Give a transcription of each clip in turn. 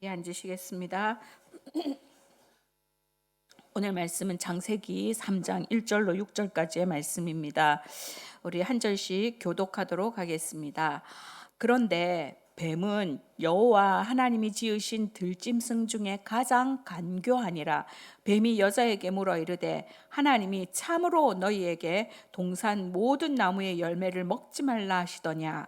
자리에 앉으시겠습니다. 오늘 말씀은 창세기 3장 1절로 6절까지의 말씀입니다. 우리 한 절씩 교독하도록 하겠습니다. 그런데 뱀은 여호와 하나님이 지으신 들짐승 중에 가장 간교하니라. 뱀이 여자에게 물어 이르되 하나님이 참으로 너희에게 동산 모든 나무의 열매를 먹지 말라 하시더냐.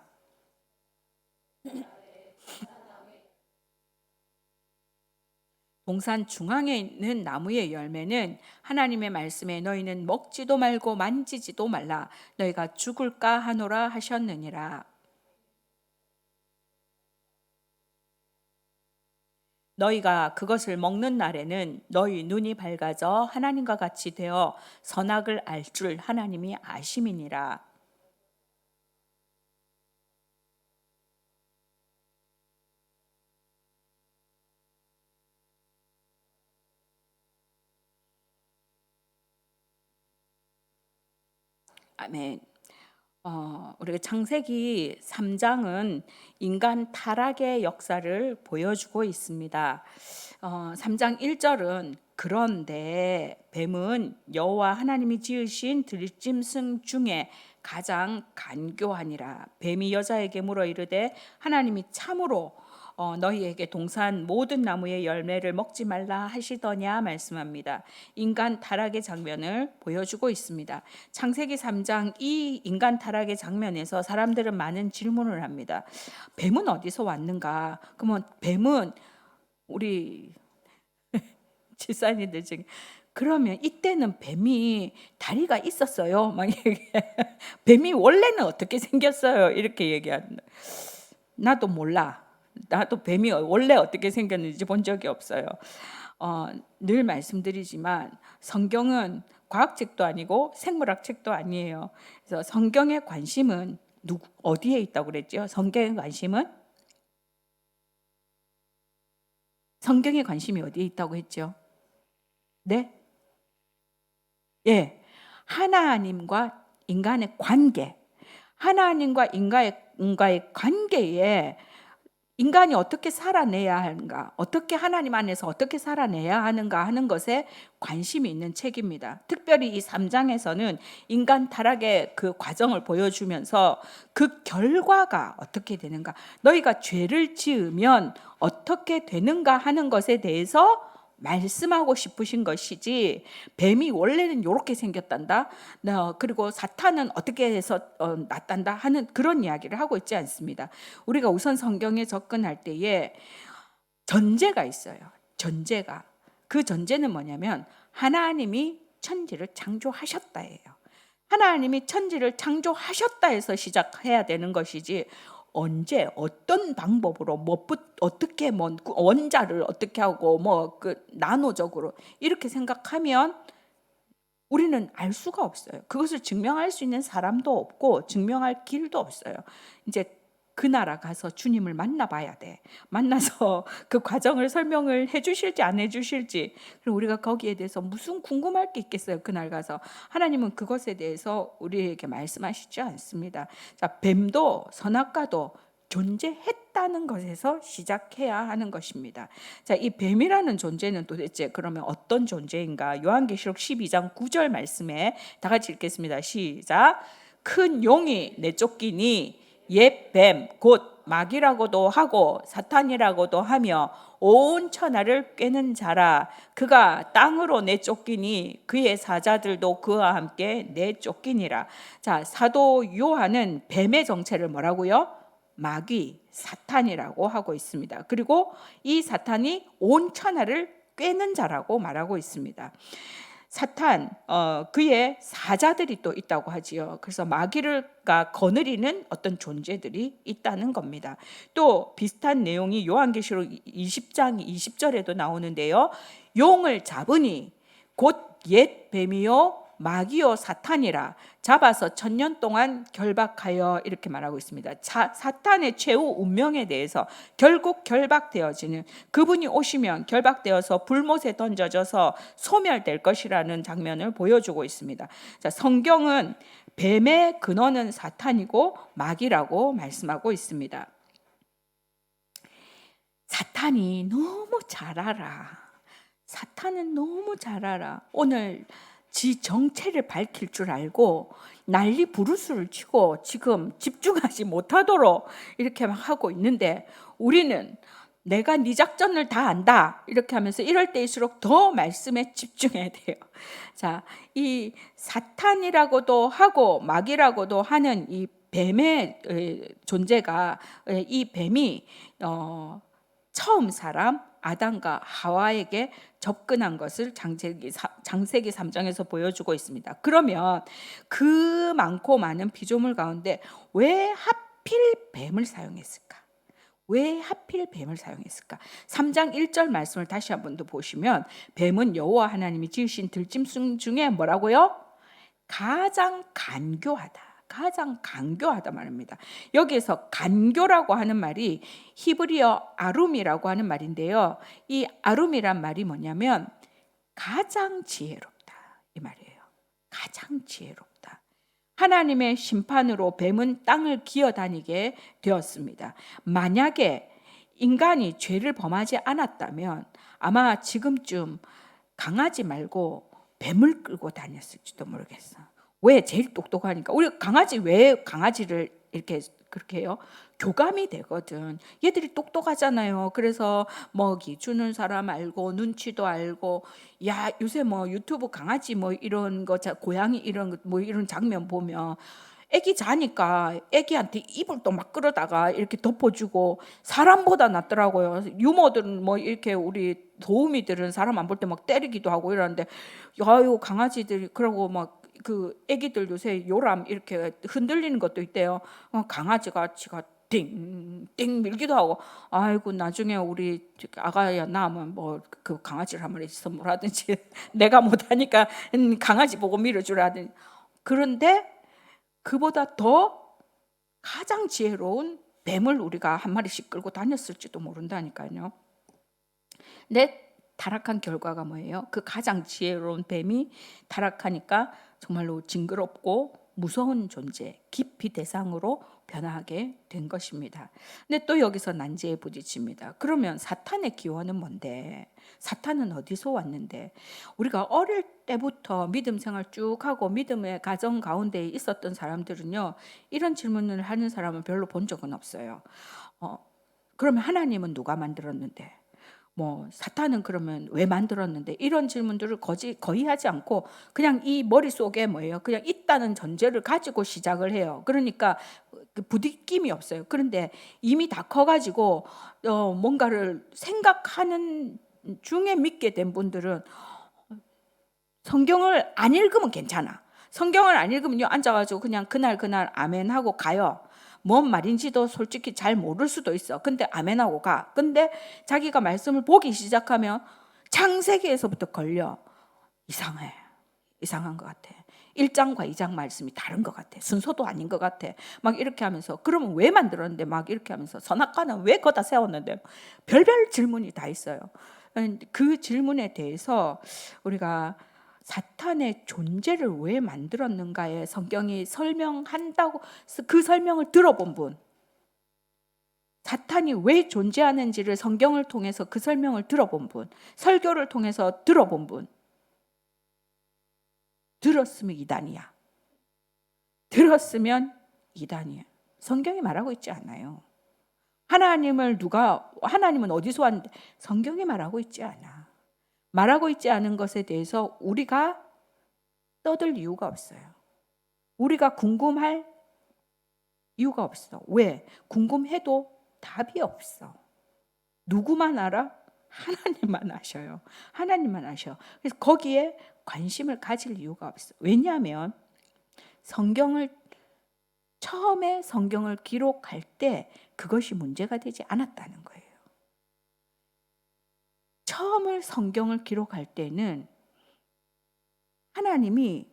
동산 중앙에 있는 나무의 열매는 하나님의 말씀에 너희는 먹지도 말고 만지지도 말라 너희가 죽을까 하노라 하셨느니라. 너희가 그것을 먹는 날에는 너희 눈이 밝아져 하나님과 같이 되어 선악을 알 줄 하나님이 아심이니라. 아멘. 우리가 창세기 3장은 인간 타락의 역사를 보여주고 있습니다. 3장 1절은 그런데 뱀은 여호와 하나님이 지으신 들짐승 중에 가장 간교하니라. 뱀이 여자에게 물어 이르되 하나님이 참으로 너희에게 동산 모든 나무의 열매를 먹지 말라 하시더냐 말씀합니다. 인간 타락의 장면을 보여주고 있습니다. 창세기 3장 이 인간 타락의 장면에서 사람들은 많은 질문을 합니다. 뱀은 어디서 왔는가? 그러면 뱀은 우리 집사님들 중에 그러면 이때는 뱀이 다리가 있었어요. 막 뱀이 원래는 어떻게 생겼어요? 이렇게 얘기합니다. 나도 몰라. 나도 뱀이 원래 어떻게 생겼는지 본 적이 없어요. 늘 말씀드리지만 성경은 과학책도 아니고 생물학책도 아니에요. 그래서 성경의 관심은 어디에 있다고 그랬죠? 성경의 관심이 어디에 있다고 했죠? 네? 예. 하나님과 인간의 관계. 하나님과 인간과의 관계에 인간이 어떻게 살아내야 하는가, 어떻게 하나님 안에서 어떻게 살아내야 하는가 하는 것에 관심이 있는 책입니다. 특별히 이 3장에서는 인간 타락의 그 과정을 보여주면서 그 결과가 어떻게 되는가, 너희가 죄를 지으면 어떻게 되는가 하는 것에 대해서 말씀하고 싶으신 것이지, 뱀이 원래는 이렇게 생겼단다, 그리고 사탄은 어떻게 해서 났단다 하는 그런 이야기를 하고 있지 않습니다. 우리가 우선 성경에 접근할 때에 전제가 있어요. 전제가. 그 전제는 뭐냐면 하나님이 천지를 창조하셨다예요. 하나님이 천지를 창조하셨다 해서 시작해야 되는 것이지, 언제 어떤 방법으로 어떻게 원자를 어떻게 하고 나노적으로 이렇게 생각하면 우리는 알 수가 없어요. 그것을 증명할 수 있는 사람도 없고 증명할 길도 없어요. 이제 그 나라 가서 주님을 만나봐야 돼. 만나서 그 과정을 설명을 해주실지 안 해주실지, 그리고 우리가 거기에 대해서 무슨 궁금할 게 있겠어요. 그날 가서 하나님은 그것에 대해서 우리에게 말씀하시지 않습니다. 자, 뱀도 선악과도 존재했다는 것에서 시작해야 하는 것입니다. 자, 이 뱀이라는 존재는 도대체 그러면 어떤 존재인가? 요한계시록 12장 9절 말씀에 다 같이 읽겠습니다. 시작. 큰 용이 내쫓기니 옛 뱀 곧 마귀라고도 하고 사탄이라고도 하며 온 천하를 꿰는 자라. 그가 땅으로 내쫓기니 그의 사자들도 그와 함께 내쫓기니라. 자, 사도 요한은 뱀의 정체를 뭐라고요? 마귀, 사탄이라고 하고 있습니다. 그리고 이 사탄이 온 천하를 꿰는 자라고 말하고 있습니다. 사탄, 그의 사자들이 또 있다고 하지요. 그래서 마귀를 거느리는 어떤 존재들이 있다는 겁니다. 또 비슷한 내용이 요한계시록 20장 20절에도 나오는데요. 용을 잡으니 곧 옛 뱀이요 마귀요 사탄이라 잡아서 1000년 동안 결박하여, 이렇게 말하고 있습니다. 사탄의 최후 운명에 대해서 결국 결박되어지는, 그분이 오시면 결박되어서 불못에 던져져서 소멸될 것이라는 장면을 보여주고 있습니다. 자, 성경은 뱀의 근원은 사탄이고 마귀라고 말씀하고 있습니다. 사탄이 너무 잘 알아. 사탄은 너무 잘 알아. 오늘 지 정체를 밝힐 줄 알고 난리 부르스를 치고 지금 집중하지 못하도록 이렇게 막 하고 있는데, 우리는 내가 네 작전을 다 안다 이렇게 하면서 이럴 때일수록 더 말씀에 집중해야 돼요. 자, 이 사탄이라고도 하고 마귀라고도 하는 이 뱀의 존재가, 이 뱀이 처음 사람 아담과 하와에게 접근한 것을 창세기 3장에서 보여주고 있습니다. 그러면 그 많고 많은 피조물 가운데 왜 하필 뱀을 사용했을까? 왜 하필 뱀을 사용했을까? 3장 1절 말씀을 다시 한번 더 보시면, 뱀은 여호와 하나님이 지으신 들짐승 중에 뭐라고요? 가장 간교하다. 가장 간교하다 말입니다. 여기에서 간교라고 하는 말이 히브리어 아룸이라고 하는 말인데요. 이 아룸이란 말이 뭐냐면 가장 지혜롭다 이 말이에요. 가장 지혜롭다. 하나님의 심판으로 뱀은 땅을 기어다니게 되었습니다. 만약에 인간이 죄를 범하지 않았다면 아마 지금쯤 강아지 말고 뱀을 끌고 다녔을지도 모르겠어. 왜? 제일 똑똑하니까. 우리 강아지, 왜 강아지를 이렇게 그렇게 해요? 교감이 되거든. 얘들이 똑똑하잖아요. 그래서 먹이 주는 사람 알고 눈치도 알고, 야 요새 뭐 유튜브 강아지 뭐 이런 거, 고양이 이런 거 뭐 이런 장면 보면 애기 자니까 애기한테 이불 또 막 끌어다가 이렇게 덮어주고, 사람보다 낫더라고요. 유모들은 뭐 이렇게 우리 도우미들은 사람 안 볼 때 막 때리기도 하고 이러는데, 야요 강아지들이 그러고 막 그 애기들 요새 요람 이렇게 흔들리는 것도 있대요. 강아지가 지가 띵띵 밀기도 하고, 아이고 나중에 우리 아가야 낳으면 뭐 그 강아지를 한 마리 선물하든지 내가 못하니까 강아지 보고 밀어주라든지. 그런데 그보다 더 가장 지혜로운 뱀을 우리가 한 마리씩 끌고 다녔을지도 모른다니까요. 근데 타락한 결과가 뭐예요? 그 가장 지혜로운 뱀이 타락하니까 정말로 징그럽고 무서운 존재, 기피 대상으로 변하게 된 것입니다. 근데 또 여기서 난제에 부딪힙니다. 그러면 사탄의 기원은 뭔데? 사탄은 어디서 왔는데? 우리가 어릴 때부터 믿음 생활 쭉 하고 믿음의 가정 가운데 있었던 사람들은요, 이런 질문을 하는 사람은 별로 본 적은 없어요. 그러면 하나님은 누가 만들었는데? 뭐 사탄은 그러면 왜 만들었는데? 이런 질문들을 거의 하지 않고 그냥 이 머릿속에 뭐예요? 그냥 있다는 전제를 가지고 시작을 해요. 그러니까 그 부딪힘이 없어요. 그런데 이미 다 커가지고 뭔가를 생각하는 중에 믿게 된 분들은 성경을 안 읽으면 괜찮아. 성경을 안 읽으면요, 앉아가지고 그냥 그날 아멘 하고 가요. 뭔 말인지도 솔직히 잘 모를 수도 있어. 근데 아멘하고 가. 근데 자기가 말씀을 보기 시작하면 창세기에서부터 걸려. 이상해. 이상한 것 같아. 1장과 2장 말씀이 다른 것 같아. 순서도 아닌 것 같아. 막 이렇게 하면서, 그러면 왜 만들었는데? 막 이렇게 하면서, 선악과는 왜 거다 세웠는데? 별별 질문이 다 있어요. 그 질문에 대해서 우리가 사탄의 존재를 왜 만들었는가에 성경이 설명한다고, 그 설명을 들어본 분, 사탄이 왜 존재하는지를 성경을 통해서 그 설명을 들어본 분, 설교를 통해서 들어본 분, 들었으면 이단이야. 들었으면 이단이야. 성경이 말하고 있지 않아요. 하나님은 어디서 왔는데? 성경이 말하고 있지 않아. 말하고 있지 않은 것에 대해서 우리가 떠들 이유가 없어요. 우리가 궁금할 이유가 없어. 왜? 궁금해도 답이 없어. 누구만 알아? 하나님만 아셔요. 하나님만 아셔. 그래서 거기에 관심을 가질 이유가 없어. 왜냐하면 처음에 성경을 기록할 때 그것이 문제가 되지 않았다는 거예요. 처음을 성경을 기록할 때는 하나님이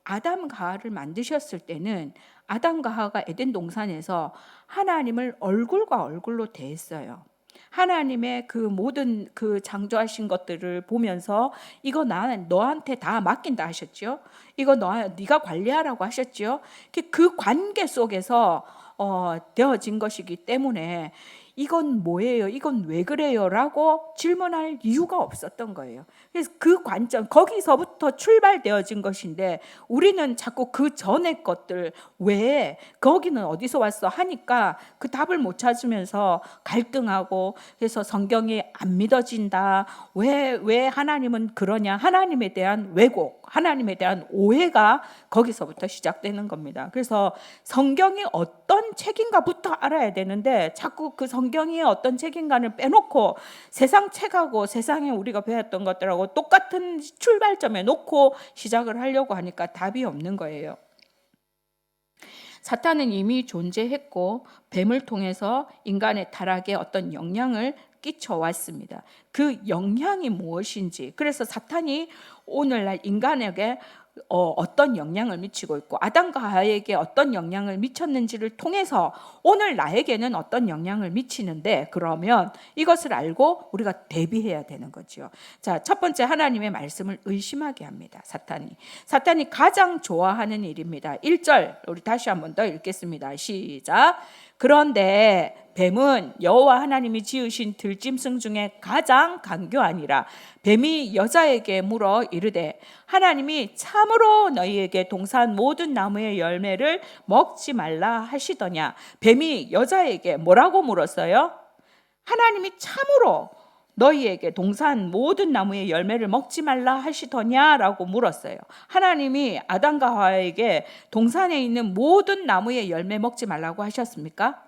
아담과 하와를 만드셨을 때는 아담과 하와가 에덴 동산에서 하나님을 얼굴과 얼굴로 대했어요. 하나님의 그 모든 그 창조하신 것들을 보면서 이거 나는 너한테 다 맡긴다 하셨죠. 이거 네가 관리하라고 하셨죠. 그 관계 속에서 되어진 것이기 때문에 이건 뭐예요? 이건 왜 그래요? 라고 질문할 이유가 없었던 거예요. 그래서 그 관점, 거기서부터 출발되어진 것인데 우리는 자꾸 그 전의 것들, 왜 거기는 어디서 왔어 하니까 그 답을 못 찾으면서 갈등하고, 그래서 성경이 안 믿어진다, 왜 하나님은 그러냐, 하나님에 대한 왜곡, 하나님에 대한 오해가 거기서부터 시작되는 겁니다. 그래서 성경이 어떤 책인가부터 알아야 되는데 자꾸 그 성경이 어떤 책인가를 빼놓고 세상 책하고 세상에 우리가 배웠던 것들하고 똑같은 출발점에 놓고 시작을 하려고 하니까 답이 없는 거예요. 사탄은 이미 존재했고 뱀을 통해서 인간의 타락에 어떤 영향을 끼쳐왔습니다. 그 영향이 무엇인지, 그래서 사탄이 오늘날 인간에게 어떤 영향을 미치고 있고 아담과 하와에게 어떤 영향을 미쳤는지를 통해서 오늘 나에게는 어떤 영향을 미치는데, 그러면 이것을 알고 우리가 대비해야 되는 거죠. 자, 첫 번째, 하나님의 말씀을 의심하게 합니다. 사탄이 가장 좋아하는 일입니다. 1절 우리 다시 한 번 더 읽겠습니다. 시작. 그런데 뱀은 여호와 하나님이 지으신 들짐승 중에 가장 간교하니라. 뱀이 여자에게 물어 이르되 하나님이 참으로 너희에게 동산 모든 나무의 열매를 먹지 말라 하시더냐. 뱀이 여자에게 뭐라고 물었어요? 하나님이 참으로 너희에게 동산 모든 나무의 열매를 먹지 말라 하시더냐라고 물었어요. 하나님이 아담과 하와에게 동산에 있는 모든 나무의 열매 먹지 말라고 하셨습니까?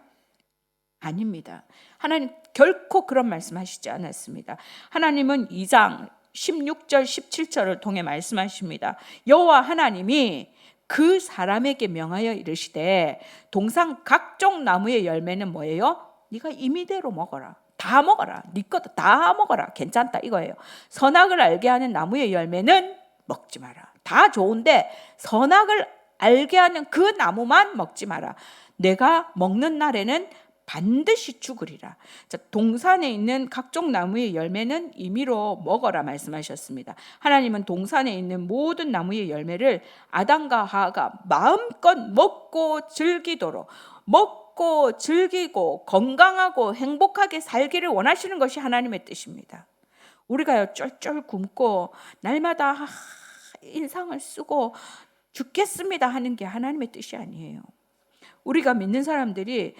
아닙니다. 하나님 결코 그런 말씀하시지 않았습니다. 하나님은 2장 16절 17절을 통해 말씀하십니다. 여호와 하나님이 그 사람에게 명하여 이르시되 동산 각종 나무의 열매는 뭐예요? 네가 임의대로 먹어라. 다 먹어라. 네 것도 다 먹어라. 괜찮다 이거예요. 선악을 알게 하는 나무의 열매는 먹지 마라. 다 좋은데 선악을 알게 하는 그 나무만 먹지 마라. 내가 먹는 날에는 반드시 죽으리라. 자, 동산에 있는 각종 나무의 열매는 임의로 먹어라 말씀하셨습니다. 하나님은 동산에 있는 모든 나무의 열매를 아담과 하와가 마음껏 먹고 즐기도록, 먹고 즐기고 건강하고 행복하게 살기를 원하시는 것이 하나님의 뜻입니다. 우리가요 쫄쫄 굶고 날마다 인상을 쓰고 죽겠습니다 하는 게 하나님의 뜻이 아니에요. 우리가 믿는 사람들이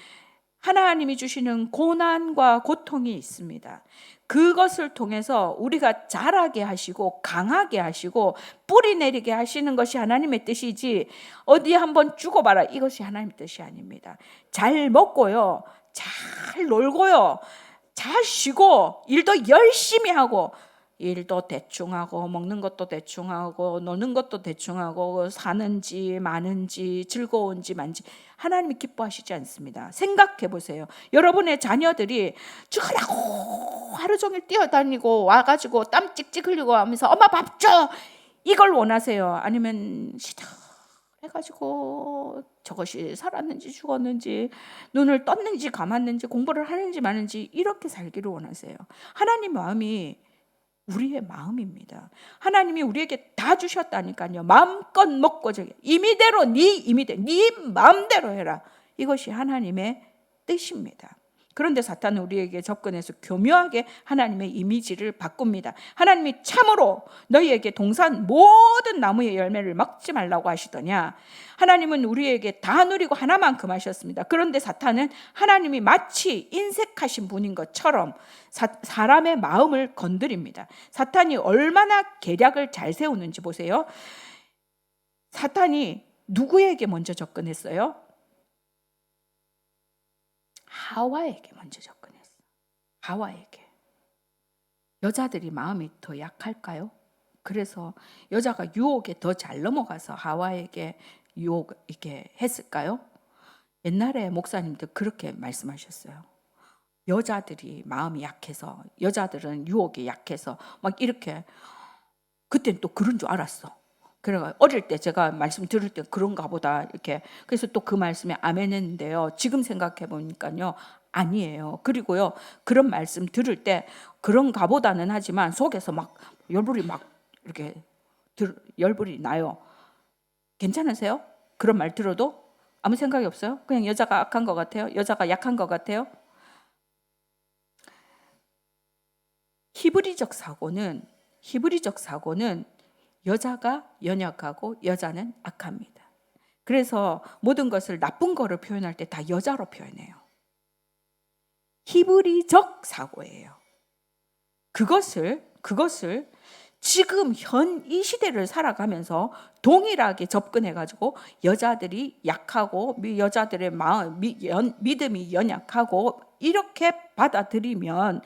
하나님이 주시는 고난과 고통이 있습니다. 그것을 통해서 우리가 자라게 하시고 강하게 하시고 뿌리 내리게 하시는 것이 하나님의 뜻이지, 어디 한번 죽어봐라 이것이 하나님의 뜻이 아닙니다. 잘 먹고요, 잘 놀고요, 잘 쉬고 일도 열심히 하고, 일도 대충 하고 먹는 것도 대충 하고 노는 것도 대충 하고 사는지 마는지 즐거운지 만지 하나님이 기뻐하시지 않습니다. 생각해 보세요. 여러분의 자녀들이 죽으라고 하루 종일 뛰어다니고 와가지고 땀 찍찍 흘리고 하면서 엄마 밥 줘! 이걸 원하세요? 아니면 해가지고 저것이 살았는지 죽었는지 눈을 떴는지 감았는지 공부를 하는지 마는지 이렇게 살기를 원하세요? 하나님 마음이 우리의 마음입니다. 하나님이 우리에게 다 주셨다니까요. 마음껏 먹고 저기 임의대로 네 마음대로 해라. 이것이 하나님의 뜻입니다. 그런데 사탄은 우리에게 접근해서 교묘하게 하나님의 이미지를 바꿉니다. 하나님이 참으로 너희에게 동산 모든 나무의 열매를 먹지 말라고 하시더냐. 하나님은 우리에게 다 누리고 하나만큼 하셨습니다. 그런데 사탄은 하나님이 마치 인색하신 분인 것처럼 사람의 마음을 건드립니다. 사탄이 얼마나 계략을 잘 세우는지 보세요. 사탄이 누구에게 먼저 접근했어요? 하와에게 먼저 접근했어. 하와에게. 여자들이 마음이 더 약할까요? 그래서 여자가 유혹에 더 잘 넘어가서 하와에게 유혹이게 했을까요? 옛날에 목사님들 그렇게 말씀하셨어요. 여자들이 마음이 약해서, 여자들은 유혹에 약해서 막 이렇게, 그땐 또 그런 줄 알았어. 그래가 어릴 때 제가 말씀 들을 때 그런가 보다 이렇게, 그래서 또 그 말씀에 아멘 했는데요. 지금 생각해 보니까요 아니에요. 그리고요 그런 말씀 들을 때 그런가 보다는 하지만 속에서 막 열불이 막 이렇게 열불이 나요. 괜찮으세요? 그런 말 들어도 아무 생각이 없어요? 그냥 여자가 악한 것 같아요? 여자가 약한 것 같아요? 히브리적 사고는 여자가 연약하고 여자는 악합니다. 그래서 모든 것을 나쁜 거를 표현할 때 다 여자로 표현해요. 히브리적 사고예요. 그것을 지금 현 이 시대를 살아가면서 동일하게 접근해가지고 여자들이 약하고 여자들의 마음, 믿음이 연약하고 이렇게 받아들이면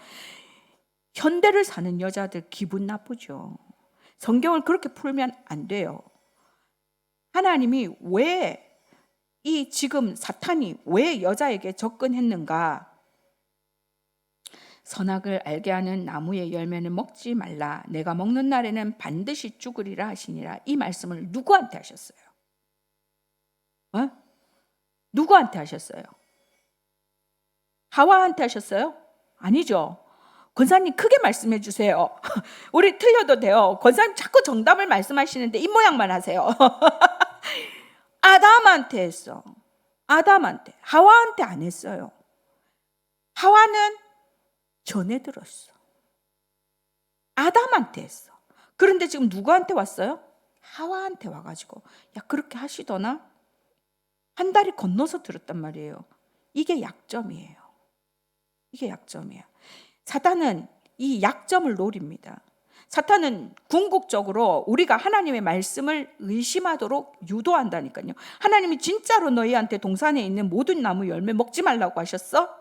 현대를 사는 여자들 기분 나쁘죠. 성경을 그렇게 풀면 안 돼요. 하나님이 왜 지금 사탄이 왜 여자에게 접근했는가? 선악을 알게 하는 나무의 열매는 먹지 말라. 내가 먹는 날에는 반드시 죽으리라 하시니라. 이 말씀을 누구한테 하셨어요? 누구한테 하셨어요? 하와한테 하셨어요? 아니죠. 권사님 크게 말씀해 주세요. 우리 틀려도 돼요. 권사님 자꾸 정답을 말씀하시는데 입모양만 하세요. 아담한테 했어. 아담한테. 하와한테 안 했어요. 하와는 전해 들었어. 아담한테 했어. 그런데 지금 누구한테 왔어요? 하와한테 와가지고 야 그렇게 하시더나? 한 다리 건너서 들었단 말이에요. 이게 약점이에요. 이게 약점이에요. 사탄은 이 약점을 노립니다. 사탄은 궁극적으로 우리가 하나님의 말씀을 의심하도록 유도한다니까요. 하나님이 진짜로 너희한테 동산에 있는 모든 나무 열매 먹지 말라고 하셨어?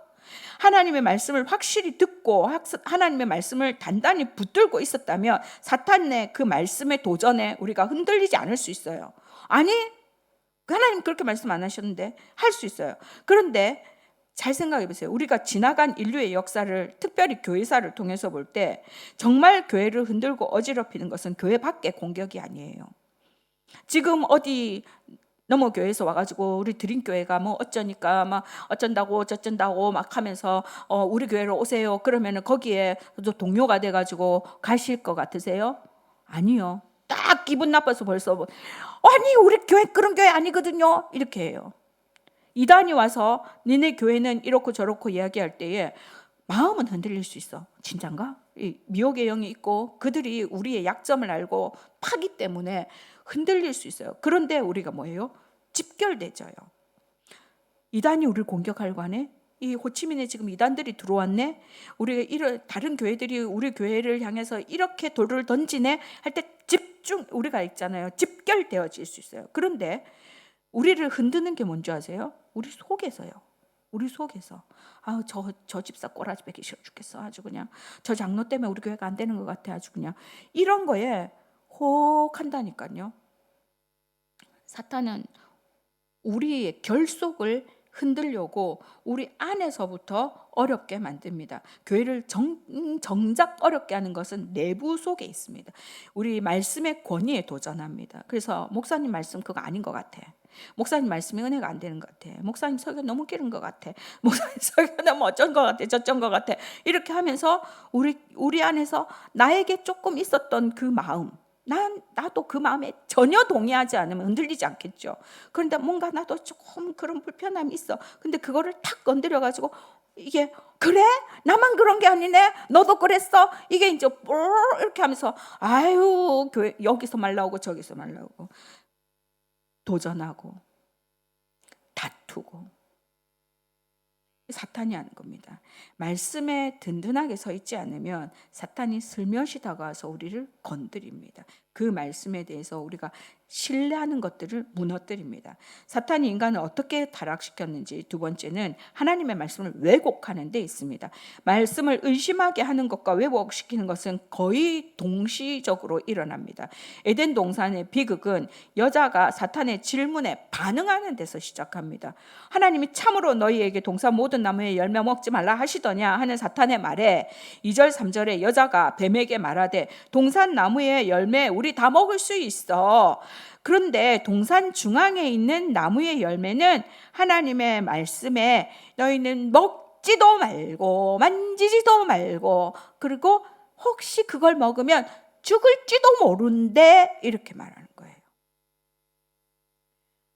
하나님의 말씀을 확실히 듣고 하나님의 말씀을 단단히 붙들고 있었다면 사탄의 그 말씀의 도전에 우리가 흔들리지 않을 수 있어요. 아니, 하나님 그렇게 말씀 안 하셨는데 할 수 있어요. 그런데 잘 생각해 보세요. 우리가 지나간 인류의 역사를 특별히 교회사를 통해서 볼 때 정말 교회를 흔들고 어지럽히는 것은 교회 밖의 공격이 아니에요. 지금 어디 너무 교회에서 와가지고 우리 드림교회가 뭐 어쩌니까 막 어쩐다고 저쩐다고 막 하면서 우리 교회로 오세요. 그러면은 거기에 또 동료가 돼가지고 가실 것 같으세요? 아니요. 딱 기분 나빠서 벌써 아니 우리 교회 그런 교회 아니거든요. 이렇게 해요. 이단이 와서 니네 교회는 이렇고 저렇고 이야기할 때에 마음은 흔들릴 수 있어. 진짠가? 미혹의 영이 있고 그들이 우리의 약점을 알고 파기 때문에 흔들릴 수 있어요. 그런데 우리가 뭐예요? 집결되져요. 이단이 우리를 공격하려고 하네? 이 호치민에 지금 이단들이 들어왔네? 다른 교회들이 우리 교회를 향해서 이렇게 돌을 던지네? 할 때 우리가 있잖아요. 집결되어질 수 있어요. 그런데 우리를 흔드는 게 뭔지 아세요? 우리 속에서요. 우리 속에서 저 집사 꼬라지 배기 싫어 죽겠어. 아주 그냥 저 장로 때문에 우리 교회가 안 되는 것 같아. 아주 그냥 이런 거에 혹한다니까요. 사탄은 우리의 결속을 흔들려고 우리 안에서부터 어렵게 만듭니다. 교회를 정작 어렵게 하는 것은 내부 속에 있습니다. 우리 말씀의 권위에 도전합니다. 그래서 목사님 말씀 그거 아닌 것 같아. 목사님 말씀이 은혜가 안 되는 것 같아. 목사님 설교 너무 길은 것 같아. 목사님 설교 너무 어쩐 것 같아. 저쩐 것 같아. 이렇게 하면서 우리 안에서 나에게 조금 있었던 그 마음, 나도 그 마음에 전혀 동의하지 않으면 흔들리지 않겠죠. 그런데 뭔가 나도 조금 그런 불편함이 있어. 근데 그거를 탁 건드려가지고 이게 그래? 나만 그런 게 아니네? 너도 그랬어? 이게 이제 이렇게 하면서 아유 교회 여기서 말 나오고 저기서 말 나오고 도전하고 다투고 사탄이 하는 겁니다. 말씀에 든든하게 서 있지 않으면 사탄이 슬며시 다가와서 우리를 건드립니다. 그 말씀에 대해서 우리가 신뢰하는 것들을 무너뜨립니다. 사탄이 인간을 어떻게 타락시켰는지 두 번째는 하나님의 말씀을 왜곡하는 데 있습니다. 말씀을 의심하게 하는 것과 왜곡시키는 것은 거의 동시적으로 일어납니다. 에덴 동산의 비극은 여자가 사탄의 질문에 반응하는 데서 시작합니다. 하나님이 참으로 너희에게 동산 모든 나무의 열매 먹지 말라 하시더냐 하는 사탄의 말에 2절 3절에 여자가 뱀에게 말하되 동산 나무의 열매 우리 다 먹을 수 있어. 그런데 동산 중앙에 있는 나무의 열매는 하나님의 말씀에 너희는 먹지도 말고 만지지도 말고 그리고 혹시 그걸 먹으면 죽을지도 모른대 이렇게 말하는 거예요.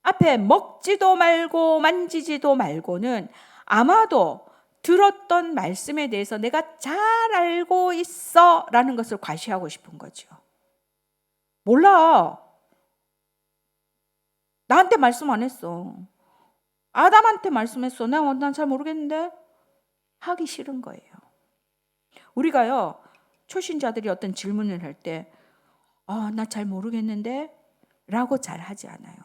앞에 먹지도 말고 만지지도 말고는 아마도 들었던 말씀에 대해서 내가 잘 알고 있어 라는 것을 과시하고 싶은 거죠. 몰라. 나한테 말씀 안 했어. 아담한테 말씀했어. 난 잘 모르겠는데 하기 싫은 거예요. 우리가요, 초신자들이 어떤 질문을 할 때 나 잘 모르겠는데 라고 잘 하지 않아요.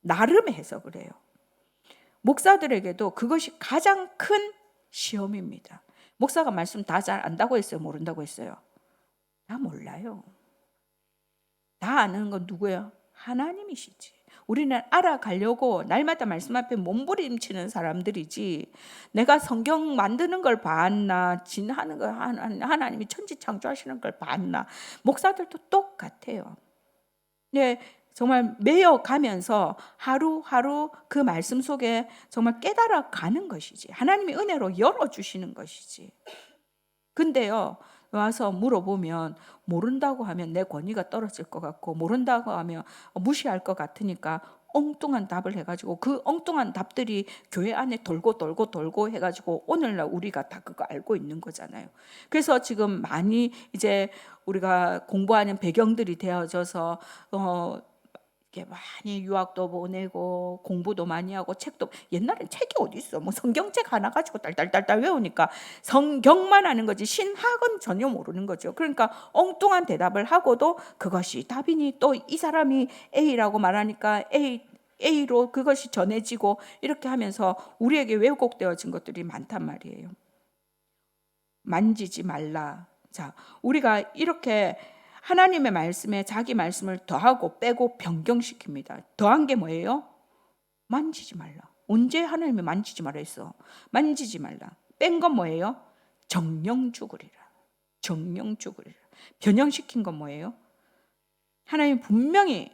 나름 해석을 해요. 목사들에게도 그것이 가장 큰 시험입니다. 목사가 말씀 다 잘 안다고 했어요? 모른다고 했어요? 다 몰라요. 다 아는 건 누구예요? 하나님이시지. 우리는 알아가려고 날마다 말씀 앞에 몸부림치는 사람들이지, 내가 성경 만드는 걸 봤나, 진하는 걸 하나님이 천지 창조하시는 걸 봤나. 목사들도 똑같아요. 네, 정말 매여가면서 하루하루 그 말씀 속에 정말 깨달아가는 것이지, 하나님이 은혜로 열어주시는 것이지. 근데요, 와서 물어보면 모른다고 하면 내 권위가 떨어질 것 같고, 모른다고 하면 무시할 것 같으니까 엉뚱한 답을 해가지고, 그 엉뚱한 답들이 교회 안에 돌고 해가지고 오늘날 우리가 다 그거 알고 있는 거잖아요. 그래서 지금 많이 이제 우리가 공부하는 배경들이 되어져서 이렇게 많이 유학도 보내고 공부도 많이 하고 책도, 옛날엔 책이 어디 있어? 뭐 성경책 하나 가지고 딸딸딸딸 외우니까 성경만 하는 거지 신학은 전혀 모르는 거죠. 그러니까 엉뚱한 대답을 하고도 그것이 답이니, 또 이 사람이 A라고 말하니까 A로 그것이 전해지고, 이렇게 하면서 우리에게 왜곡되어진 것들이 많단 말이에요. 만지지 말라. 자, 우리가 이렇게 하나님의 말씀에 자기 말씀을 더하고 빼고 변경시킵니다. 더한 게 뭐예요? 만지지 말라. 언제 하나님이 만지지 말라 했어? 만지지 말라. 뺀 건 뭐예요? 정령 죽으리라. 정령 죽으리라. 변형시킨 건 뭐예요? 하나님 분명히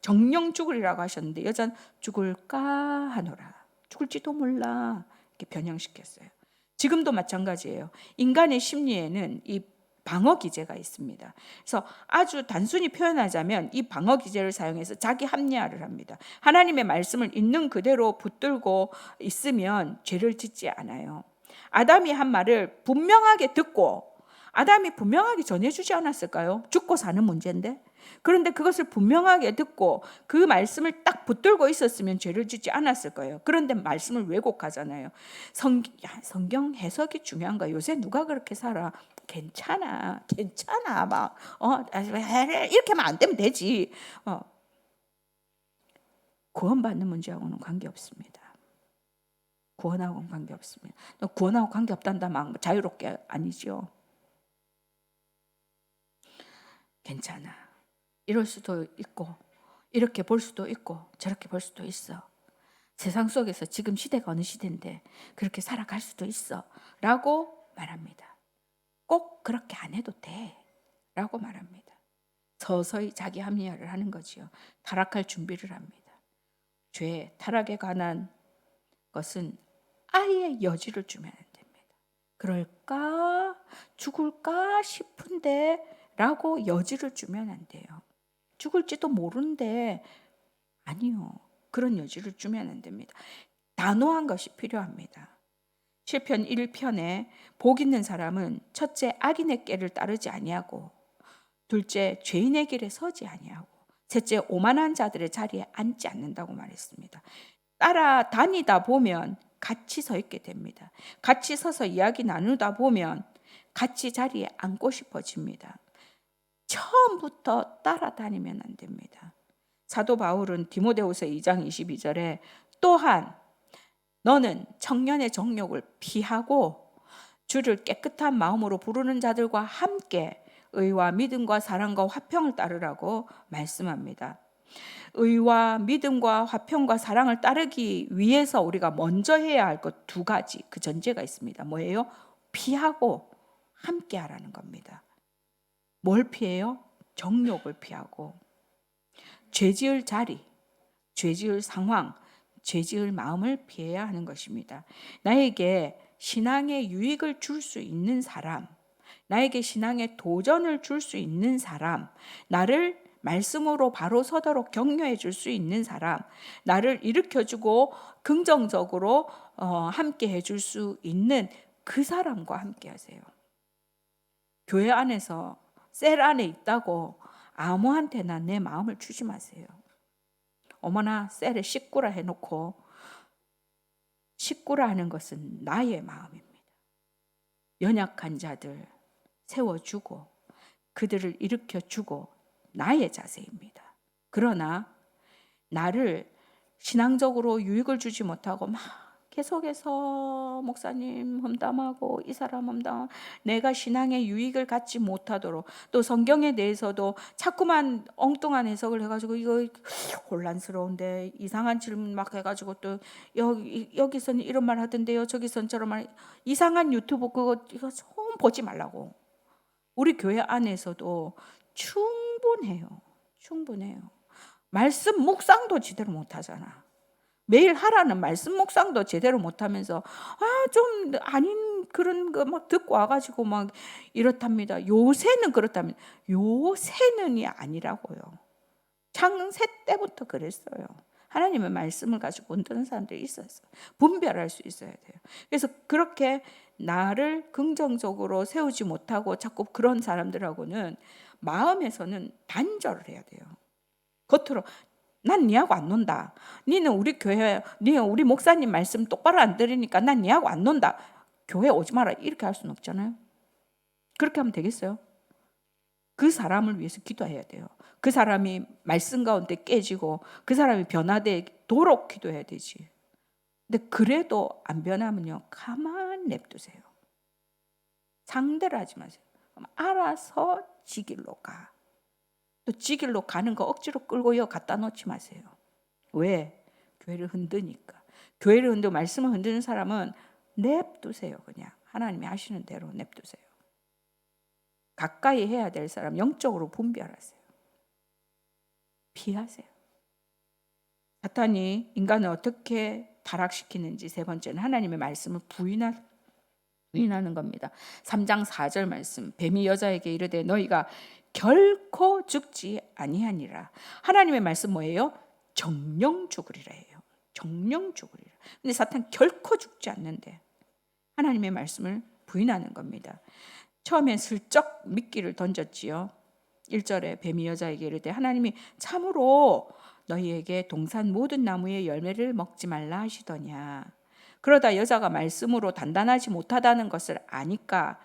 정령 죽으리라고 하셨는데 여자는 죽을까 하노라. 죽을지도 몰라. 이렇게 변형시켰어요. 지금도 마찬가지예요. 인간의 심리에는 이 방어 기제가 있습니다. 그래서 아주 단순히 표현하자면 이 방어 기제를 사용해서 자기 합리화를 합니다. 하나님의 말씀을 있는 그대로 붙들고 있으면 죄를 짓지 않아요. 아담이 한 말을 분명하게 듣고, 아담이 분명하게 전해주지 않았을까요? 죽고 사는 문제인데. 그런데 그것을 분명하게 듣고 그 말씀을 딱 붙들고 있었으면 죄를 짓지 않았을 거예요. 그런데 말씀을 왜곡하잖아요. 성경 해석이 중요한 거야. 요새 누가 그렇게 살아? 괜찮아 막 이렇게 하면 안 되면 되지. 구원받는 문제하고는 관계없습니다. 구원하고는 관계없습니다. 구원하고 관계없단다 막 자유롭게 아니죠. 괜찮아. 이럴 수도 있고, 이렇게 볼 수도 있고, 저렇게 볼 수도 있어. 세상 속에서 지금 시대가 어느 시대인데 그렇게 살아갈 수도 있어 라고 말합니다. 꼭 그렇게 안 해도 돼 라고 말합니다. 서서히 자기 합리화를 하는 거지요. 타락할 준비를 합니다. 죄, 타락에 관한 것은 아예 여지를 주면 안 됩니다. 그럴까? 죽을까 싶은데 라고 여지를 주면 안 돼요. 죽을지도 모르는데, 아니요. 그런 여지를 주면 안 됩니다. 단호한 것이 필요합니다. 시편 1편에 복 있는 사람은 첫째 악인의 꾀를 따르지 아니하고, 둘째 죄인의 길에 서지 아니하고, 셋째 오만한 자들의 자리에 앉지 않는다고 말했습니다. 따라다니다 보면 같이 서 있게 됩니다. 같이 서서 이야기 나누다 보면 같이 자리에 앉고 싶어집니다. 처음부터 따라다니면 안 됩니다. 사도 바울은 디모데후서 2장 22절에 또한 너는 청년의 정욕을 피하고 주를 깨끗한 마음으로 부르는 자들과 함께 의와 믿음과 사랑과 화평을 따르라고 말씀합니다. 의와 믿음과 화평과 사랑을 따르기 위해서 우리가 먼저 해야 할 것 두 가지, 그 전제가 있습니다. 뭐예요? 피하고 함께 하라는 겁니다. 뭘 피해요? 정욕을 피하고, 죄지을 자리, 죄지을 상황, 죄지을 마음을 피해야 하는 것입니다. 나에게 신앙의 유익을 줄 수 있는 사람, 나에게 신앙의 도전을 줄 수 있는 사람, 나를 말씀으로 바로 서도록 격려해 줄 수 있는 사람, 나를 일으켜주고 긍정적으로 함께 해줄 수 있는 그 사람과 함께 하세요. 교회 안에서 셀 안에 있다고 아무한테나 내 마음을 주지 마세요. 어머나 셀에 식구라 해놓고, 식구라 하는 것은 나의 마음입니다. 연약한 자들 세워주고 그들을 일으켜주고 나의 자세입니다. 그러나 나를 신앙적으로 유익을 주지 못하고 막 계속해서 목사님 험담하고 이 사람 험담, 내가 신앙의 유익을 갖지 못하도록, 또 성경에 대해서도 자꾸만 엉뚱한 해석을 해가지고 이거 혼란스러운데 이상한 질문 막 해가지고, 또 여기서는 이런 말 하던데요, 저기서는 저런 말, 이상한 유튜브 이거 좀 보지 말라고. 우리 교회 안에서도 충분해요. 말씀 묵상도 제대로 못하잖아. 매일 하라는 말씀 묵상도 제대로 못하면서 좀 아닌 그런 거 막 듣고 와가지고 막 이렇답니다. 요새는 그렇답니다. 요새는이 아니라고요. 창세 때부터 그랬어요. 하나님의 말씀을 가지고 온다는 사람들이 있었어요. 분별할 수 있어야 돼요. 그래서 그렇게 나를 긍정적으로 세우지 못하고 자꾸 그런 사람들하고는 마음에서는 단절을 해야 돼요. 겉으로 난 니하고 안 논다. 니는 우리 교회, 니는 우리 목사님 말씀 똑바로 안 들으니까 난 니하고 안 논다. 교회 오지 마라. 이렇게 할 수는 없잖아요. 그렇게 하면 되겠어요? 그 사람을 위해서 기도해야 돼요. 그 사람이 말씀 가운데 깨지고 그 사람이 변화되도록 기도해야 되지. 근데 그래도 안 변하면요, 가만 냅두세요. 상대를 하지 마세요. 알아서 지 길로 가. 또 지 길로 가는 거 억지로 끌고 갖다 놓지 마세요. 왜? 교회를 흔드니까. 교회를 흔들고 말씀을 흔드는 사람은 냅두세요. 그냥 하나님이 하시는 대로 냅두세요. 가까이 해야 될 사람 영적으로 분별하세요. 피하세요. 사탄이 인간을 어떻게 타락시키는지, 세 번째는 하나님의 말씀을 부인하는 겁니다. 3장 4절 말씀, 뱀이 여자에게 이르되 너희가 결코 죽지 아니하니라. 하나님의 말씀 뭐예요? 정령 죽으리라 해요. 정령 죽으리라. 근데 사탄 결코 죽지 않는데 하나님의 말씀을 부인하는 겁니다. 처음엔 슬쩍 미끼를 던졌지요. 1절에 뱀이 여자에게 이르되 하나님이 참으로 너희에게 동산 모든 나무의 열매를 먹지 말라 하시더냐. 그러다 여자가 말씀으로 단단하지 못하다는 것을 아니까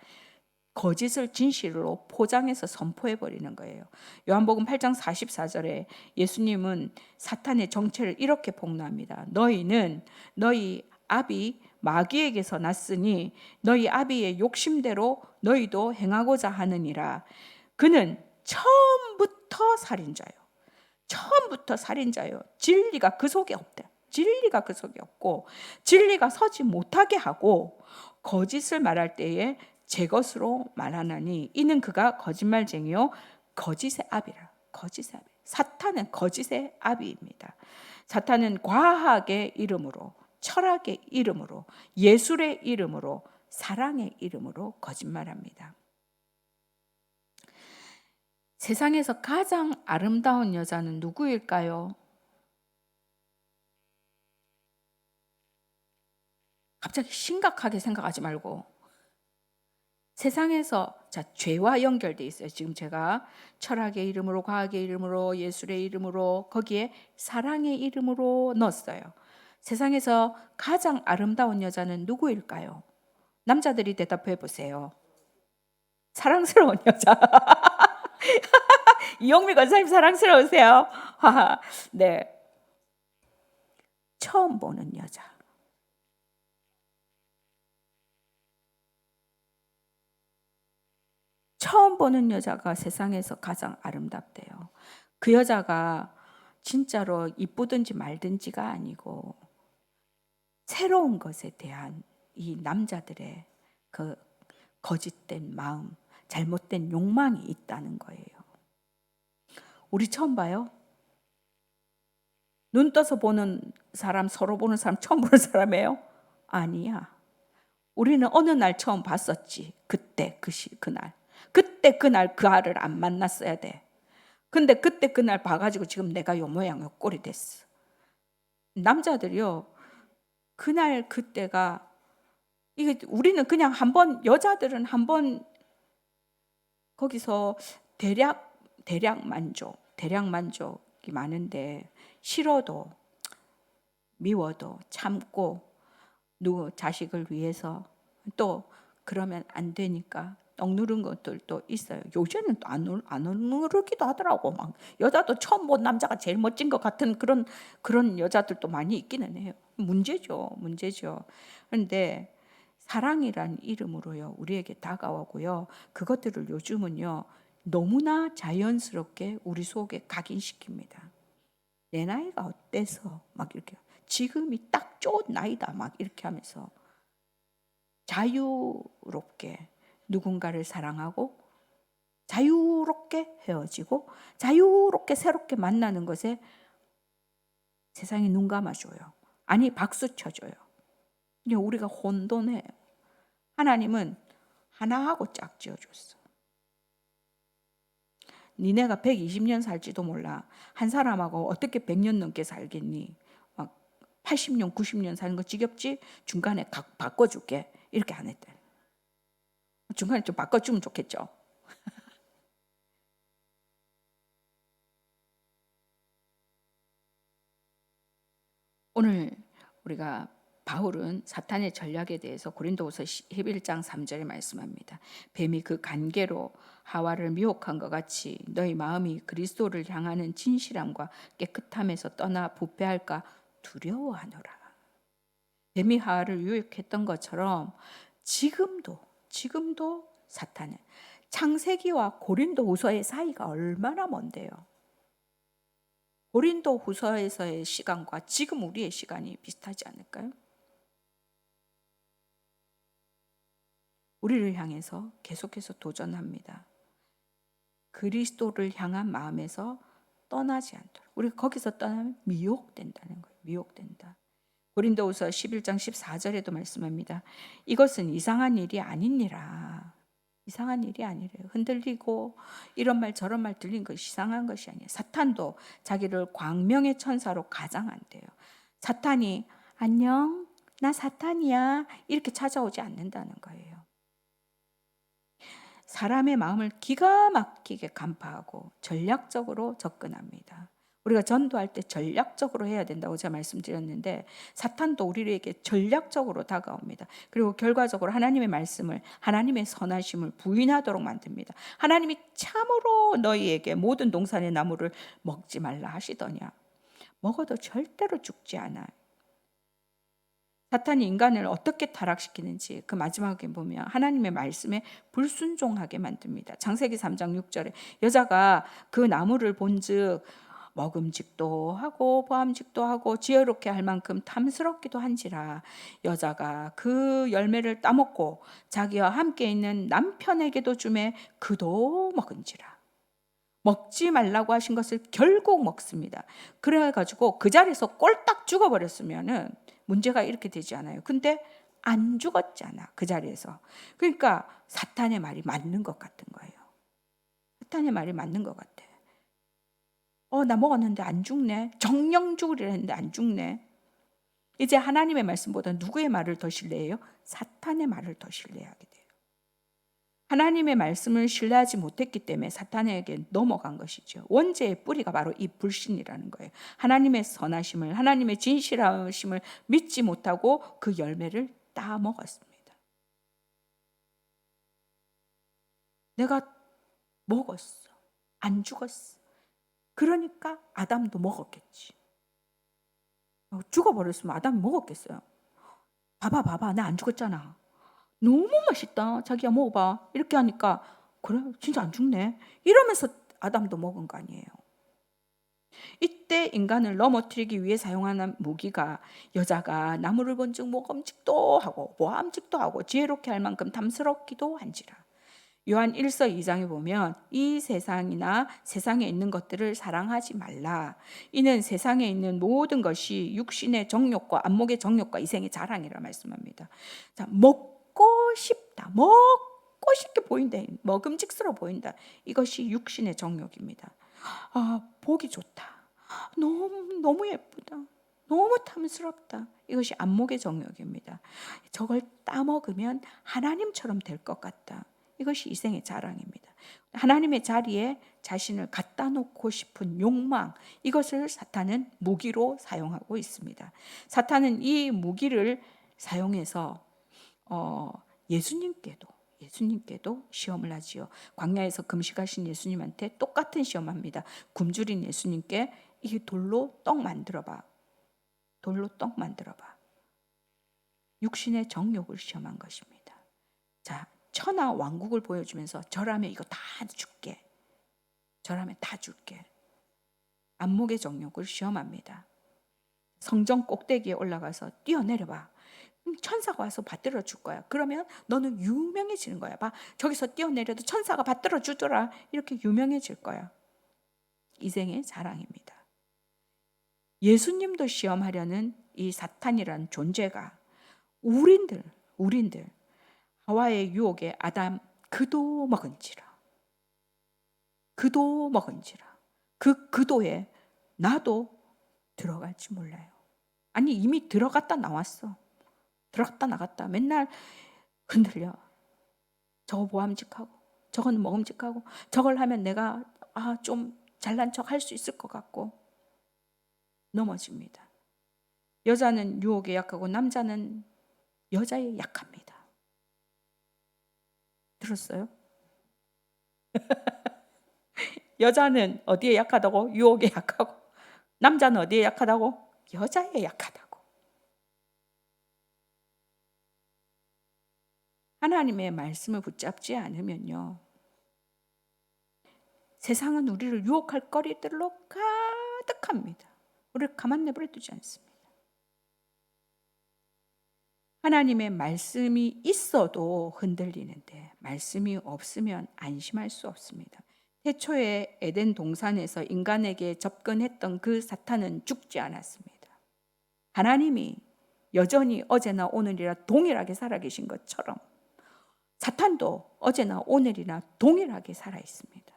거짓을 진실로 포장해서 선포해 버리는 거예요. 요한복음 8장 44절에 예수님은 사탄의 정체를 이렇게 폭로합니다. 너희는 너희 아비 마귀에게서 났으니 너희 아비의 욕심대로 너희도 행하고자 하느니라. 그는 처음부터 살인자요. 처음부터 살인자요. 진리가 그 속에 없대. 진리가 그 속에 없고 진리가 서지 못하게 하고 거짓을 말할 때에 제 것으로 말하나니 이는 그가 거짓말쟁이요 거짓의 아비라. 거짓의 아비. 사탄은 거짓의 아비입니다. 사탄은 과학의 이름으로, 철학의 이름으로, 예술의 이름으로, 사랑의 이름으로 거짓말합니다. 세상에서 가장 아름다운 여자는 누구일까요? 갑자기 심각하게 생각하지 말고, 세상에서 죄와 연결돼 있어요. 지금 제가 철학의 이름으로, 과학의 이름으로, 예술의 이름으로, 거기에 사랑의 이름으로 넣었어요. 세상에서 가장 아름다운 여자는 누구일까요? 남자들이 대답해 보세요. 사랑스러운 여자. 이영미 권사님 사랑스러우세요? 네. 처음 보는 여자. 처음 보는 여자가 세상에서 가장 아름답대요. 그 여자가 진짜로 이쁘든지 말든지가 아니고 새로운 것에 대한 이 남자들의 그 거짓된 마음, 잘못된 욕망이 있다는 거예요. 우리 처음 봐요? 눈 떠서 보는 사람, 서로 보는 사람, 처음 보는 사람이에요? 아니야. 우리는 어느 날 처음 봤었지. 그때, 그날. 그때 그날 그 알을 안 만났어야 돼. 근데 그때 그날 봐가지고 지금 내가 요 모양 요 꼴이 됐어. 남자들이요, 그날 그때가 이게 우리는 그냥 한번 여자들은 한번 거기서 대략 만족이 많은데 싫어도 미워도 참고 누구 자식을 위해서 또 그러면 안 되니까 억누른 것들도 있어요. 요새는 또 안 억누르기도 하더라고. 막 여자도 처음 본 남자가 제일 멋진 것 같은 그런 여자들도 많이 있기는 해요. 문제죠. 그런데 사랑이란 이름으로요 우리에게 다가오고요. 그것들을 요즘은요 너무나 자연스럽게 우리 속에 각인시킵니다. 내 나이가 어때서 막 이렇게 지금이 딱 좋은 나이다 막 이렇게 하면서 자유롭게 누군가를 사랑하고 자유롭게 헤어지고 자유롭게 새롭게 만나는 것에 세상이 눈 감아줘요. 아니 박수 쳐줘요. 근데 우리가 혼돈해요. 하나님은 하나하고 짝 지어줬어. 니네가 120년 살지도 몰라. 한 사람하고 어떻게 100년 넘게 살겠니? 막 80년, 90년 사는 거 지겹지? 중간에 바꿔줄게. 이렇게 안 했대. 중간에 좀 바꿔주면 좋겠죠. 오늘 우리가 바울은 사탄의 전략에 대해서 고린도후서 11장 3절에 말씀합니다. 뱀이 그 간계로 하와를 미혹한 것 같이 너희 마음이 그리스도를 향하는 진실함과 깨끗함에서 떠나 부패할까 두려워하노라. 뱀이 하와를 유혹했던 것처럼 지금도 사탄은 창세기와 고린도후서의 사이가 얼마나 먼데요. 고린도후서에서의 시간과 지금 우리의 시간이 비슷하지 않을까요? 우리를 향해서 계속해서 도전합니다. 그리스도를 향한 마음에서 떠나지 않도록. 우리가 거기서 떠나면 미혹된다는 거예요. 미혹된다. 고린도후서 11장 14절에도 말씀합니다. 이것은 이상한 일이 아니니라. 이상한 일이 아니래요. 흔들리고 이런 말 저런 말 들린 것이 이상한 것이 아니에요. 사탄도 자기를 광명의 천사로 가장한대요. 사탄이 안녕 나 사탄이야 이렇게 찾아오지 않는다는 거예요. 사람의 마음을 기가 막히게 간파하고 전략적으로 접근합니다. 우리가 전도할 때 전략적으로 해야 된다고 제가 말씀드렸는데 사탄도 우리에게 전략적으로 다가옵니다. 그리고 결과적으로 하나님의 말씀을 하나님의 선하심을 부인하도록 만듭니다. 하나님이 참으로 너희에게 모든 동산의 나무를 먹지 말라 하시더냐. 먹어도 절대로 죽지 않아. 사탄이 인간을 어떻게 타락시키는지 그 마지막에 보면 하나님의 말씀에 불순종하게 만듭니다. 창세기 3장 6절에 여자가 그 나무를 본즉 먹음직도 하고 보암직도 하고 지혜롭게 할 만큼 탐스럽기도 한지라 여자가 그 열매를 따먹고 자기와 함께 있는 남편에게도 주매 그도 먹은지라. 먹지 말라고 하신 것을 결국 먹습니다. 그래가지고 그 자리에서 꼴딱 죽어버렸으면은 문제가 이렇게 되지 않아요. 근데 안 죽었잖아. 그 자리에서. 그러니까 사탄의 말이 맞는 것 같은 거예요. 사탄의 말이 맞는 것 같아. 나 먹었는데 안 죽네. 정령 죽으려 했는데 안 죽네. 이제 하나님의 말씀보다 누구의 말을 더 신뢰해요? 사탄의 말을 더 신뢰하게 돼요. 하나님의 말씀을 신뢰하지 못했기 때문에 사탄에게 넘어간 것이죠. 원죄의 뿌리가 바로 이 불신이라는 거예요. 하나님의 선하심을, 하나님의 진실하심을 믿지 못하고 그 열매를 따먹었습니다. 내가 먹었어. 안 죽었어. 그러니까 아담도 먹었겠지. 죽어버렸으면 아담이 먹었겠어요. 봐봐, 나 안 죽었잖아. 너무 맛있다. 자기야 먹어봐. 이렇게 하니까 그래 진짜 안 죽네. 이러면서 아담도 먹은 거 아니에요. 이때 인간을 넘어뜨리기 위해 사용하는 무기가 여자가 나무를 본즉 모험직도 하고 모함직도 하고 지혜롭게 할 만큼 탐스럽기도 한지라. 요한 1서 2장에 보면 이 세상이나 세상에 있는 것들을 사랑하지 말라. 이는 세상에 있는 모든 것이 육신의 정욕과 안목의 정욕과 이생의 자랑이라 말씀합니다. 자, 먹고 싶다. 먹고 싶게 보인다. 먹음직스러워 보인다. 이것이 육신의 정욕입니다. 보기 좋다. 너무 예쁘다. 너무 탐스럽다. 이것이 안목의 정욕입니다. 저걸 따먹으면 하나님처럼 될 것 같다. 이것이 이생의 자랑입니다. 하나님의 자리에 자신을 갖다 놓고 싶은 욕망, 이것을 사탄은 무기로 사용하고 있습니다. 사탄은 이 무기를 사용해서 예수님께도 시험을 하지요. 광야에서 금식하신 예수님한테 똑같은 시험합니다. 굶주린 예수님께 이 돌로 떡 만들어봐. 돌로 떡 만들어봐. 육신의 정욕을 시험한 것입니다. 자, 천하 왕국을 보여주면서 절하면 이거 다 줄게. 절하면 다 줄게. 안목의 정욕을 시험합니다. 성전 꼭대기에 올라가서 뛰어내려봐. 천사가 와서 받들어 줄 거야. 그러면 너는 유명해지는 거야. 봐, 저기서 뛰어내려도 천사가 받들어 주더라. 이렇게 유명해질 거야. 이생의 자랑입니다. 예수님도 시험하려는 이 사탄이란 존재가 우린들 하와의 유혹에 아담 그도 먹은지라 그 그도에 나도 들어갈지 몰라요. 아니 이미 들어갔다 나왔어. 들어갔다 나갔다 맨날 흔들려. 저거 보암직하고 저건 먹음직하고 저걸 하면 내가 좀 잘난 척 할 수 있을 것 같고 넘어집니다. 여자는 유혹에 약하고 남자는 여자에 약합니다. 들었어요? 여자는 어디에 약하다고? 유혹에 약하고 남자는 어디에 약하다고? 여자에 약하다고. 하나님의 말씀을 붙잡지 않으면요, 세상은 우리를 유혹할 거리들로 가득합니다. 우리를 가만 내버려 두지 않습니다. 하나님의 말씀이 있어도 흔들리는데 말씀이 없으면 안심할 수 없습니다. 태초에 에덴 동산에서 인간에게 접근했던 그 사탄은 죽지 않았습니다. 하나님이 여전히 어제나 오늘이라 동일하게 살아계신 것처럼 사탄도 어제나 오늘이나 동일하게 살아 있습니다.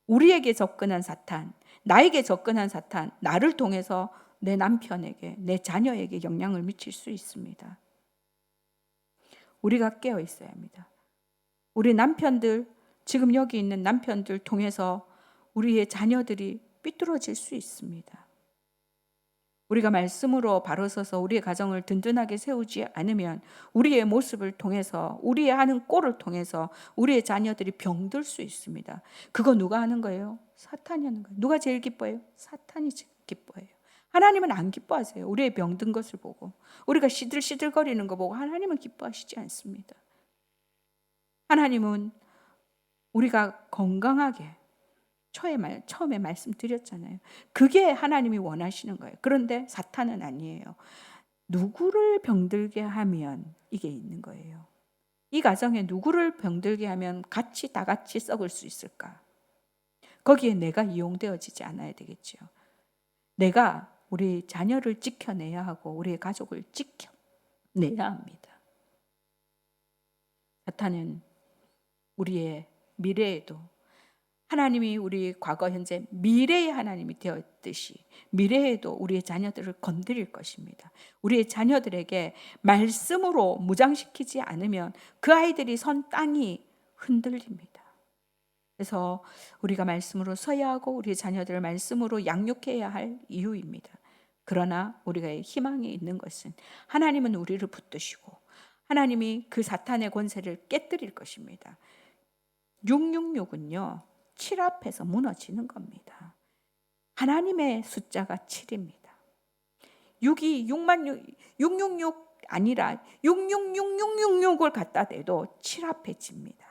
우리에게 접근한 사탄, 나에게 접근한 사탄, 나를 통해서 내 남편에게, 내 자녀에게 영향을 미칠 수 있습니다. 우리가 깨어 있어야 합니다. 우리 남편들, 지금 여기 있는 남편들 통해서 우리의 자녀들이 삐뚤어질 수 있습니다. 우리가 말씀으로 바로 서서 우리의 가정을 든든하게 세우지 않으면 우리의 모습을 통해서, 우리의 하는 꼴을 통해서 우리의 자녀들이 병들 수 있습니다. 그거 누가 하는 거예요? 사탄이 하는 거예요. 누가 제일 기뻐해요? 사탄이 제일 기뻐해요. 하나님은 안 기뻐하세요. 우리의 병든 것을 보고, 우리가 시들시들거리는 거 보고 하나님은 기뻐하시지 않습니다. 하나님은 우리가 건강하게, 처음에 말씀드렸잖아요. 그게 하나님이 원하시는 거예요. 그런데 사탄은 아니에요. 누구를 병들게 하면 이게 있는 거예요. 이 가정에 누구를 병들게 하면 다 같이 썩을 수 있을까? 거기에 내가 이용되어지지 않아야 되겠죠. 내가 우리 자녀를 지켜내야 하고 우리의 가족을 지켜내야 합니다. 사탄은 우리의 미래에도, 하나님이 우리 과거, 현재, 미래의 하나님이 되었듯이 미래에도 우리의 자녀들을 건드릴 것입니다. 우리의 자녀들에게 말씀으로 무장시키지 않으면 그 아이들이 선 땅이 흔들립니다. 그래서 우리가 말씀으로 서야 하고 우리의 자녀들을 말씀으로 양육해야 할 이유입니다. 그러나 우리가 희망이 있는 것은 하나님은 우리를 붙드시고 하나님이 그 사탄의 권세를 깨뜨릴 것입니다. 666은요, 7 앞에서 무너지는 겁니다. 하나님의 숫자가 7입니다. 6이 666 아니라 66666을 갖다 대도 7 앞에 집니다.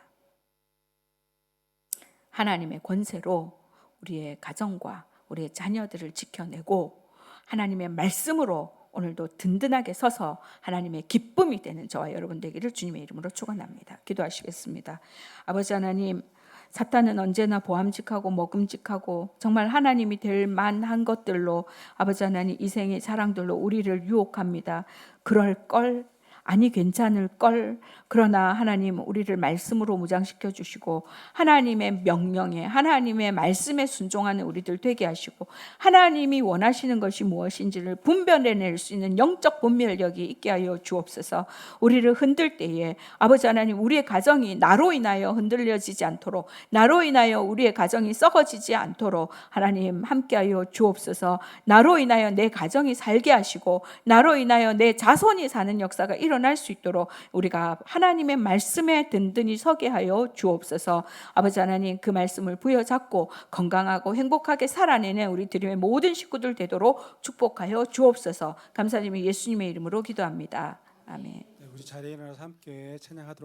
하나님의 권세로 우리의 가정과 우리의 자녀들을 지켜내고 하나님의 말씀으로 오늘도 든든하게 서서 하나님의 기쁨이 되는 저와 여러분 되기를 주님의 이름으로 축원합니다. 기도하시겠습니다. 아버지 하나님, 사탄은 언제나 보암직하고 먹음직하고 정말 하나님이 될 만한 것들로, 아버지 하나님, 이생의 자랑들로 우리를 유혹합니다. 그럴 걸 아니 괜찮을 걸. 그러나 하나님 우리를 말씀으로 무장시켜 주시고 하나님의 명령에 하나님의 말씀에 순종하는 우리들 되게 하시고 하나님이 원하시는 것이 무엇인지를 분별해낼 수 있는 영적 분별력이 있게 하여 주옵소서. 우리를 흔들 때에 아버지 하나님 우리의 가정이 나로 인하여 흔들려지지 않도록 나로 인하여 우리의 가정이 썩어지지 않도록 하나님 함께하여 주옵소서. 나로 인하여 내 가정이 살게 하시고 나로 인하여 내 자손이 사는 역사가 일어날 수 있도록 우리가 하나님의 말씀에 든든히 서게 하여 주옵소서. 아버지 하나님 그 말씀을 부여잡고 건강하고 행복하게 살아내는 우리 드림의 모든 식구들 되도록 축복하여 주옵소서. 감사드리며 예수님의 이름으로 기도합니다. 아멘. 우리 자리에 일어나서 함께 찬양하도록